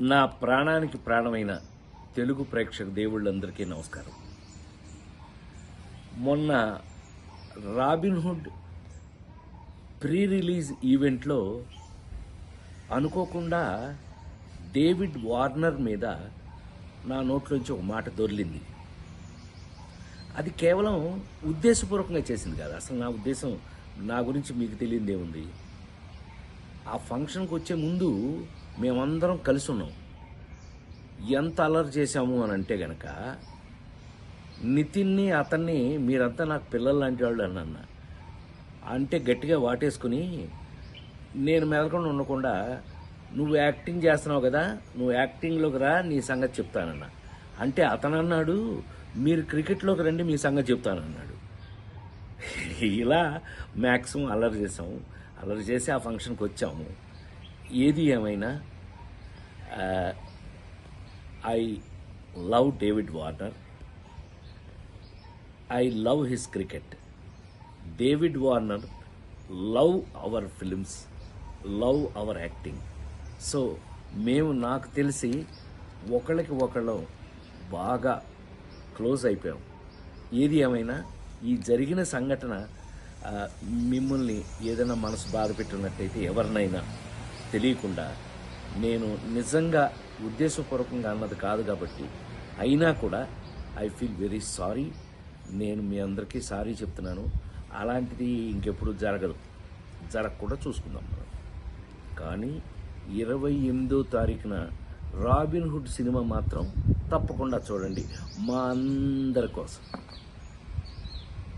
నా ప్రాణానికి ప్రాణమైన తెలుగు ప్రేక్షక దేవుళ్ళందరికీ నమస్కారం. మొన్న రాబిన్హుడ్ ప్రీ రిలీజ్ ఈవెంట్లో అనుకోకుండా డేవిడ్ వార్నర్ మీద నా నోట్లోంచి ఒక మాట దొర్లింది. అది కేవలం ఉద్దేశపూర్వకంగా చేసింది కాదు. అసలు నా ఉద్దేశం, నా గురించి మీకు తెలియదేముంది. ఆ ఫంక్షన్కి వచ్చే ముందు మేమందరం కలిసి ఉన్నాం. ఎంత అల్లరి చేశాము అని అంటే గనక, నితిన్ని అతన్ని మీరంతా నాకు పిల్లలు లాంటి వాళ్ళు అన్న అంటే గట్టిగా వాటేసుకుని, నేను మెదలకుండా ఉండకుండా, నువ్వు యాక్టింగ్ చేస్తున్నావు కదా, నువ్వు యాక్టింగ్లోకి రా, నీ సంగతి చెప్తానన్నా. అంటే అతను అన్నాడు, మీరు క్రికెట్లోకి రండి, మీ సంగతి చెప్తానన్నాడు. ఇలా మ్యాక్సిమం అల్లరి చేసాము. అల్లరి చేసి ఆ ఫంక్షన్కి వచ్చాము. ఏది ఏమైనా I love David Warner. I love his cricket. David Warner love our films, love our acting. So మేము, నాకు తెలిసి ఒకళ్ళకి ఒకళ్ళు బాగా క్లోజ్ అయిపోయాం. ఏది ఏమైనా ఈ జరిగిన సంఘటన మిమ్మల్ని ఏదైనా మనసు బాధ పెట్టినట్టయితే, ఎవరినైనా తెలియకుండా, నేను నిజంగా ఉద్దేశపూర్వకంగా అన్నది కాదు కాబట్టి, అయినా కూడా ఐ ఫీల్ వెరీ సారీ. నేను మీ అందరికీ సారీ చెప్తున్నాను. అలాంటిది ఇంకెప్పుడు జరగకుండా చూసుకుందాం మనం. కానీ 28వ తారీఖున రాబిన్హుడ్ సినిమా మాత్రం తప్పకుండా చూడండి, మా అందరి కోసం.